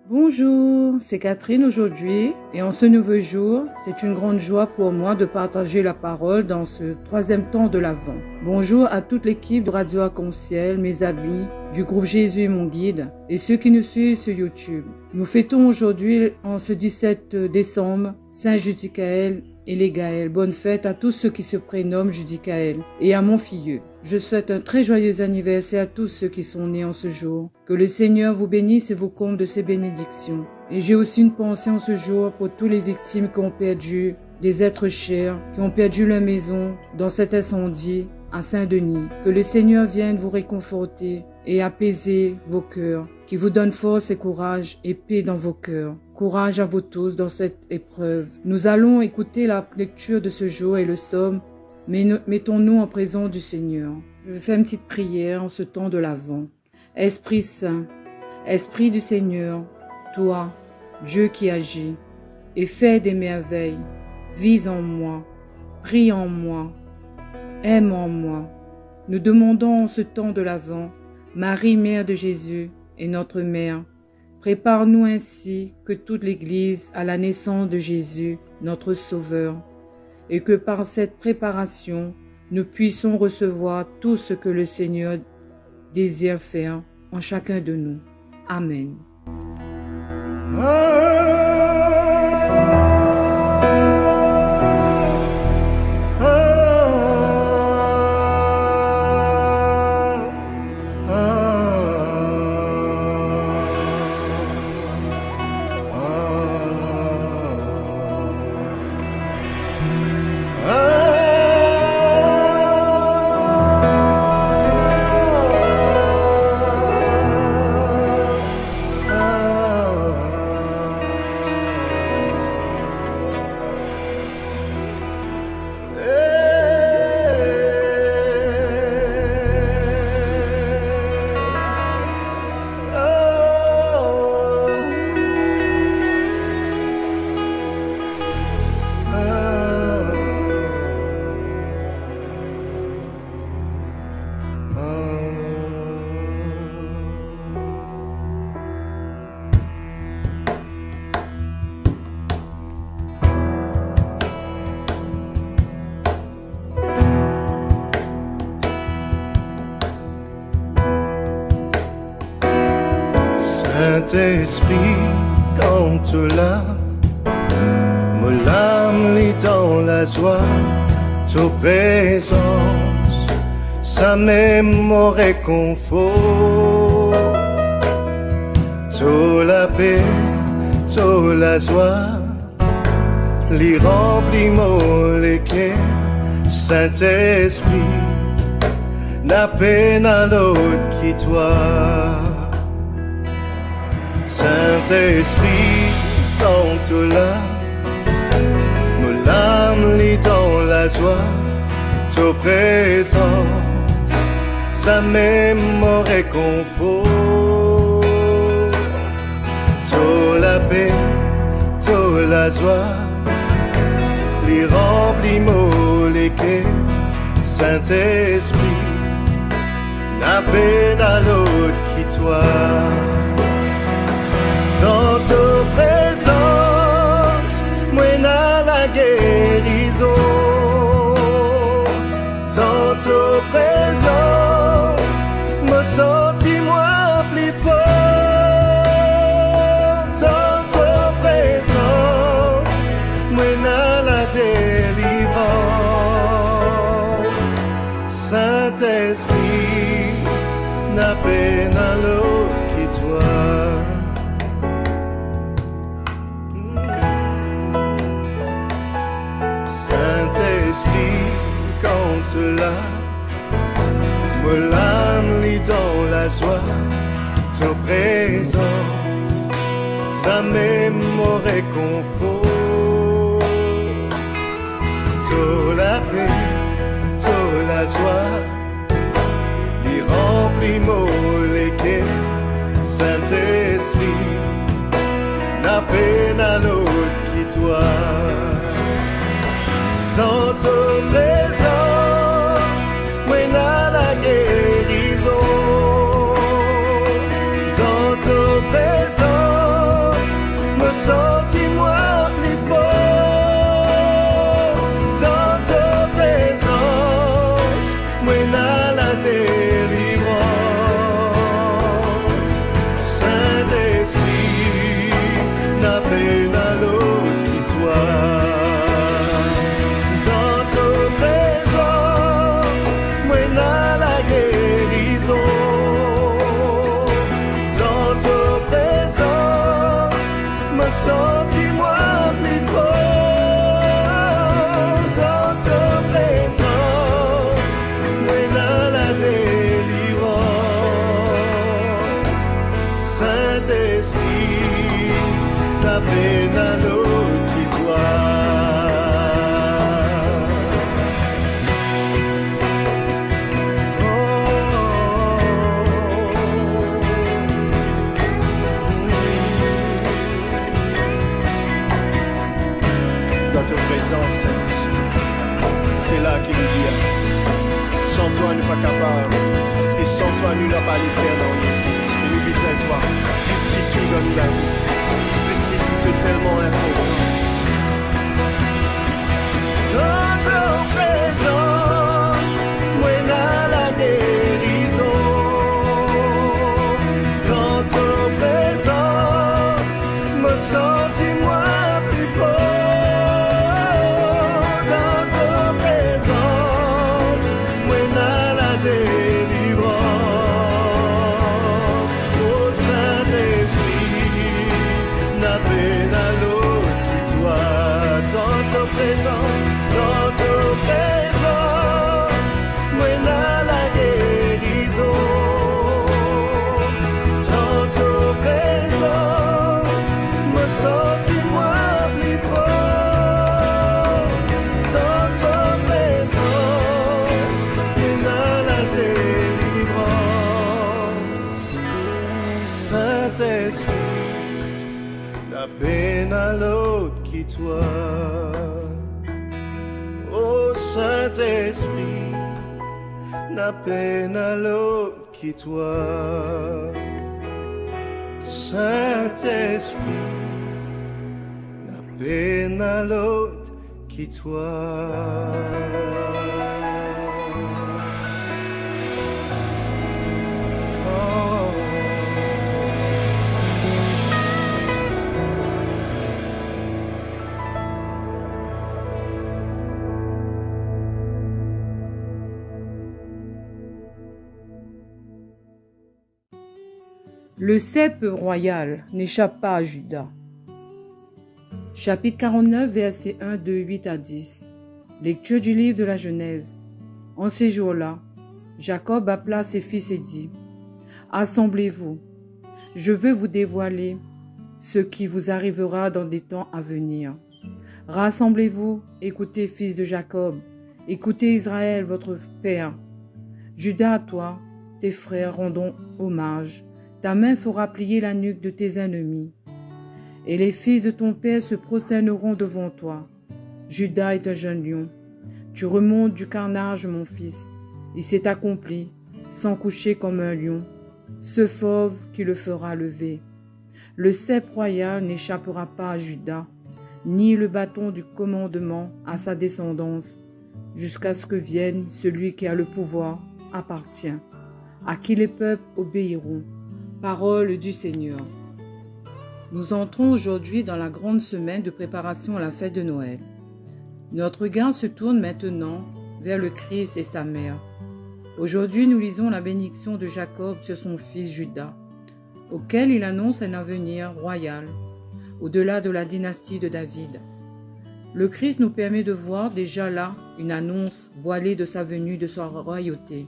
Bonjour, c'est Catherine aujourd'hui et en ce nouveau jour, c'est une grande joie pour moi de partager la parole dans ce troisième temps de l'Avent. Bonjour à toute l'équipe de Radio Arc-en-Ciel, mes amis du groupe Jésus est mon guide et ceux qui nous suivent sur YouTube. Nous fêtons aujourd'hui en ce 17 décembre Saint Judicaël et les Gaëls. Bonne fête à tous ceux qui se prénomment Judicaël et à mon filleul. Je souhaite un très joyeux anniversaire à tous ceux qui sont nés en ce jour. Que le Seigneur vous bénisse et vous comble de ses bénédictions. Et j'ai aussi une pensée en ce jour pour tous les victimes qui ont perdu des êtres chers, qui ont perdu leur maison dans cet incendie à Saint-Denis. Que le Seigneur vienne vous réconforter et apaiser vos cœurs, qui vous donne force et courage et paix dans vos cœurs. Courage à vous tous dans cette épreuve. Nous allons écouter la lecture de ce jour et le psaume. Mais mettons-nous en présence du Seigneur. Je vais faire une petite prière en ce temps de l'Avent. Esprit Saint, Esprit du Seigneur, toi, Dieu qui agis et fais des merveilles, vis en moi, prie en moi, aime en moi. Nous demandons en ce temps de l'Avent, Marie, Mère de Jésus et notre Mère, prépare-nous ainsi que toute l'Église à la naissance de Jésus, notre Sauveur, et que par cette préparation, nous puissions recevoir tout ce que le Seigneur désire faire en chacun de nous. Amen. Saint-Esprit, quand tu l'as, mon âme lit dans la joie, ta présence, ça même mon réconfort, toute la paix, toute la joie, l'y remplit mon cœur. Saint-Esprit, n'a peine à l'autre qui toi. Saint-Esprit, quand tu l'as, mon âme lit dans la joie, ta présence, ça même mon réconfort, toute la paix, toute la joie, l'y remplit mon cœur. Saint-Esprit, n'a peine à l'autre qui toi. Dans ta présence, moi n'a la guérison. Dans ta présence, me senti moi plus fort. Dans ta présence, moi n'a la délivrance. Saint-Esprit, n'a peine à l'autre qui toi. Là, me l'âme lit dans la joie, ta présence, ça même mon réconfort, toute la paix, toute la joie, il remplit mon cœur. Saint-Esprit, n'a peine à l'autre qui toi. Dans ta présence, moi n'a la guérison. Dans ta présence, peine à l'autre qui toi. C'est là qu'il nous dit, sans toi nous pas capable, et sans toi nous n'avons pas les faire dans nous. Et nous besoin de toi, puisque tu donnes la vie, puisque tout est tellement important. Dans ta présence, moi n'a la guérison. Dans ta présence, me sens-moi plus fort. Peine à l'autre qui toi, ô Saint-Esprit, la peine à l'autre qui toi, Saint-Esprit, la peine à l'autre qui toi. Le cep royal n'échappe pas à Juda. Chapitre 49, versets 1, 2, 8 à 10. Lecture du livre de la Genèse. En ces jours-là, Jacob appela ses fils et dit, « Assemblez-vous, je veux vous dévoiler ce qui vous arrivera dans des temps à venir. Rassemblez-vous, écoutez, fils de Jacob, écoutez Israël, votre père. Juda, à toi, tes frères rendront hommage. Ta main fera plier la nuque de tes ennemis. Et les fils de ton père se prosterneront devant toi. Juda est un jeune lion. Tu remontes du carnage, mon fils. Il s'est accompli, sans coucher comme un lion, ce fauve qui le fera lever. Le cep royal n'échappera pas à Juda, ni le bâton du commandement à sa descendance, jusqu'à ce que vienne celui qui a le pouvoir appartient, à qui les peuples obéiront. Parole du Seigneur. Nous entrons aujourd'hui dans la grande semaine de préparation à la fête de Noël. Notre regard se tourne maintenant vers le Christ et sa mère. Aujourd'hui, nous lisons la bénédiction de Jacob sur son fils Juda, auquel il annonce un avenir royal, au-delà de la dynastie de David. Le Christ nous permet de voir déjà là une annonce voilée de sa venue, de sa royauté.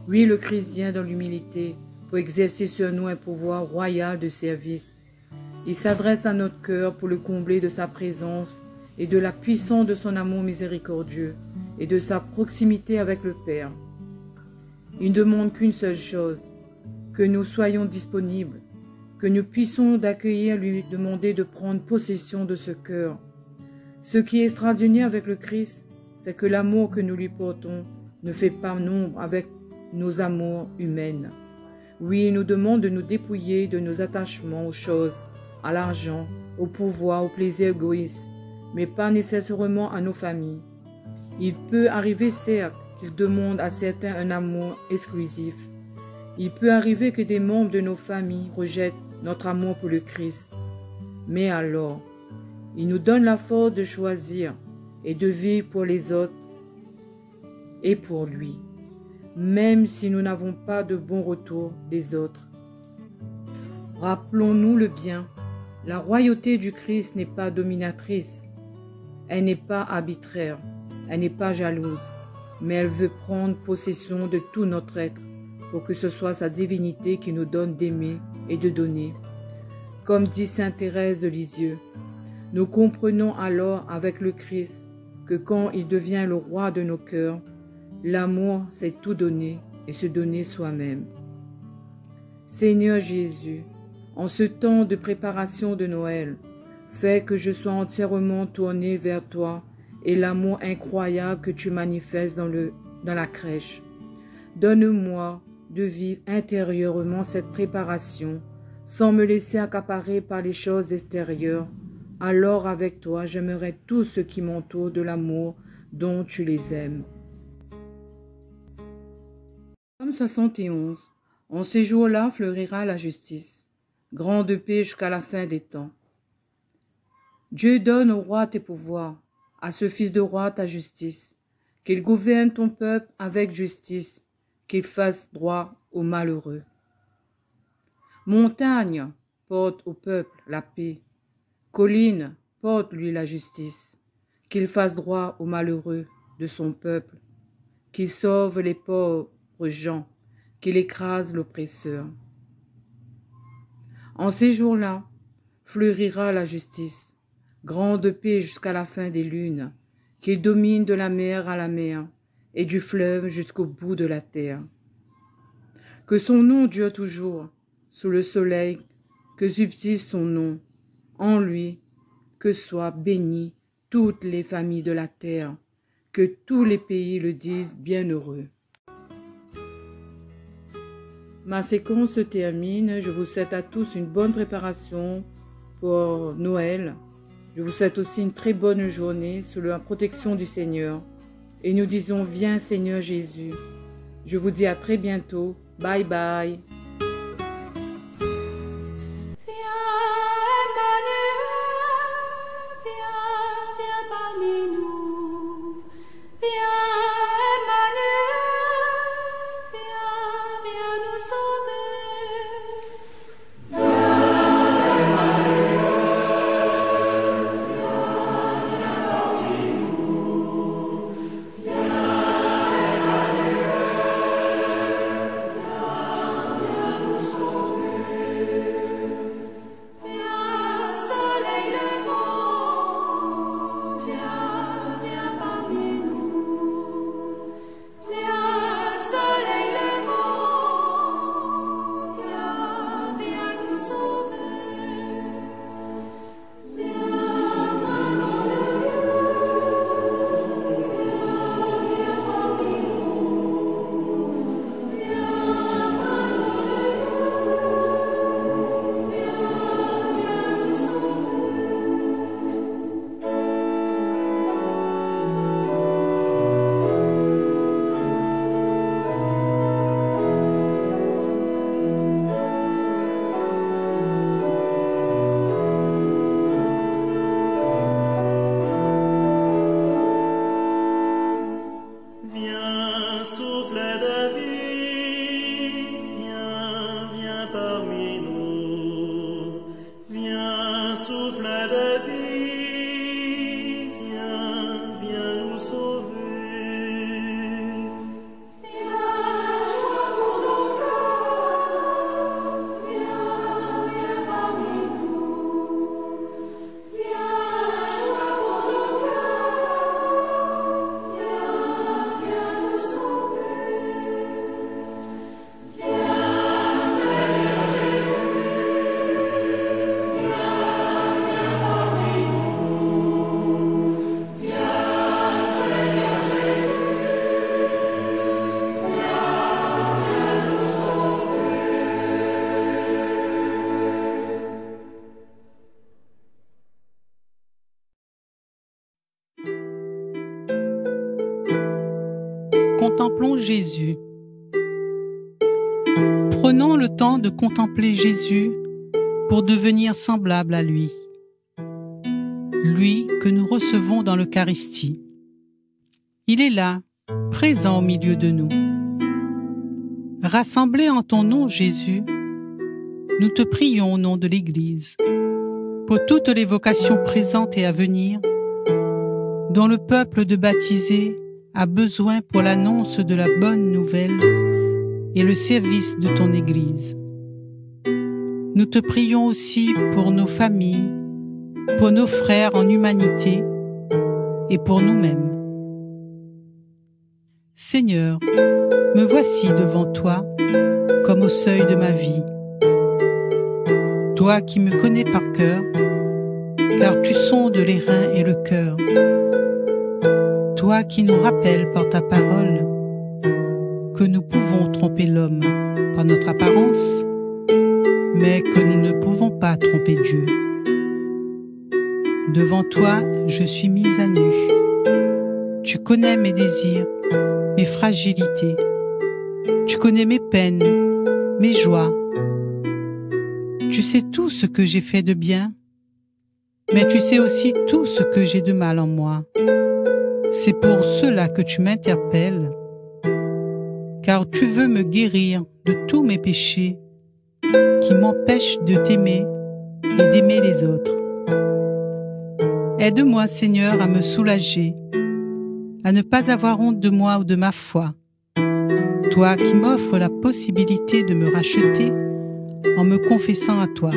Oui, le Christ vient dans l'humilité, pour exercer sur nous un pouvoir royal de service. Il s'adresse à notre cœur pour le combler de sa présence et de la puissance de son amour miséricordieux et de sa proximité avec le Père. Il ne demande qu'une seule chose, que nous soyons disponibles, que nous puissions d'accueillir, lui demander de prendre possession de ce cœur. Ce qui est extraordinaire avec le Christ, c'est que l'amour que nous lui portons ne fait pas nombre avec nos amours humaines. Oui, il nous demande de nous dépouiller de nos attachements aux choses, à l'argent, au pouvoir, au plaisir égoïste, mais pas nécessairement à nos familles. Il peut arriver, certes, qu'il demande à certains un amour exclusif. Il peut arriver que des membres de nos familles rejettent notre amour pour le Christ. Mais alors, il nous donne la force de choisir et de vivre pour les autres et pour lui, même si nous n'avons pas de bon retour des autres. Rappelons-nous le bien, la royauté du Christ n'est pas dominatrice, elle n'est pas arbitraire, elle n'est pas jalouse, mais elle veut prendre possession de tout notre être pour que ce soit sa divinité qui nous donne d'aimer et de donner. comme dit sainte Thérèse de Lisieux. Nous comprenons alors avec le Christ que quand il devient le roi de nos cœurs, l'amour c'est tout donner et se donner soi-même. Seigneur Jésus, en ce temps de préparation de Noël, fais que je sois entièrement tourné vers toi et l'amour incroyable que tu manifestes dans la crèche. Donne-moi de vivre intérieurement cette préparation sans me laisser accaparer par les choses extérieures. Alors avec toi, j'aimerai tout ce qui m'entoure de l'amour dont tu les aimes. Psaume 71. En ces jours-là fleurira la justice, grande paix jusqu'à la fin des temps. Dieu donne au roi tes pouvoirs, à ce fils de roi ta justice, qu'il gouverne ton peuple avec justice, qu'il fasse droit aux malheureux. Montagne, porte au peuple la paix. Colline, porte-lui la justice, qu'il fasse droit aux malheureux de son peuple, qu'il sauve les pauvres gens, qu'il écrase l'oppresseur. En ces jours-là, fleurira la justice, grande paix jusqu'à la fin des lunes, qu'il domine de la mer à la mer et du fleuve jusqu'au bout de la terre. Que son nom dure toujours, sous le soleil, que subsiste son nom, en lui, que soient bénies toutes les familles de la terre, que tous les pays le disent bienheureux. Ma séquence se termine. Je vous souhaite à tous une bonne préparation pour Noël. Je vous souhaite aussi une très bonne journée sous la protection du Seigneur. Et nous disons, viens Seigneur Jésus. Je vous dis à très bientôt. Bye bye. Contemplons Jésus. Prenons le temps de contempler Jésus pour devenir semblable à lui. Lui que nous recevons dans l'Eucharistie. Il est là, présent au milieu de nous. Rassemblés en ton nom, Jésus, nous te prions au nom de l'Église, pour toutes les vocations présentes et à venir, dont le peuple de baptisés a besoin pour l'annonce de la bonne nouvelle et le service de ton Église. Nous te prions aussi pour nos familles, pour nos frères en humanité et pour nous-mêmes. Seigneur, me voici devant toi comme au seuil de ma vie. Toi qui me connais par cœur, car tu sondes les reins et le cœur. Toi qui nous rappelles par ta parole que nous pouvons tromper l'homme par notre apparence, mais que nous ne pouvons pas tromper Dieu. Devant toi, je suis mise à nu. Tu connais mes désirs, mes fragilités. Tu connais mes peines, mes joies. Tu sais tout ce que j'ai fait de bien, mais tu sais aussi tout ce que j'ai de mal en moi. C'est pour cela que tu m'interpelles, car tu veux me guérir de tous mes péchés qui m'empêchent de t'aimer et d'aimer les autres. Aide-moi, Seigneur, à me soulager, à ne pas avoir honte de moi ou de ma foi. Toi qui m'offres la possibilité de me racheter en me confessant à toi.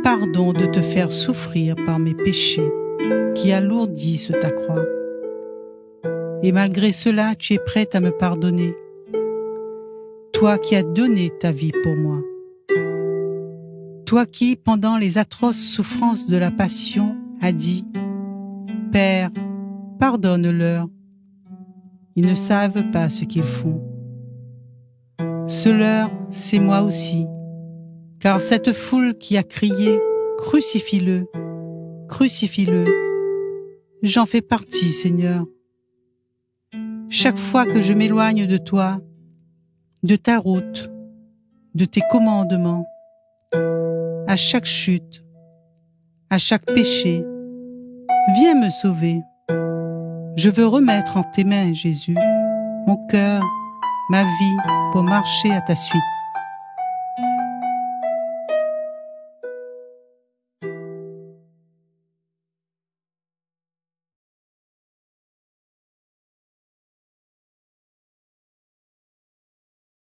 Pardon de te faire souffrir par mes péchés qui alourdissent ta croix. Et malgré cela, tu es prête à me pardonner. Toi qui as donné ta vie pour moi. Toi qui, pendant les atroces souffrances de la passion, as dit « Père, pardonne-leur, ils ne savent pas ce qu'ils font. » Ce leur, c'est moi aussi, car cette foule qui a crié « Crucifie-le, crucifie-le », j'en fais partie, Seigneur. Chaque fois que je m'éloigne de toi, de ta route, de tes commandements, à chaque chute, à chaque péché, viens me sauver. Je veux remettre en tes mains, Jésus, mon cœur, ma vie, pour marcher à ta suite.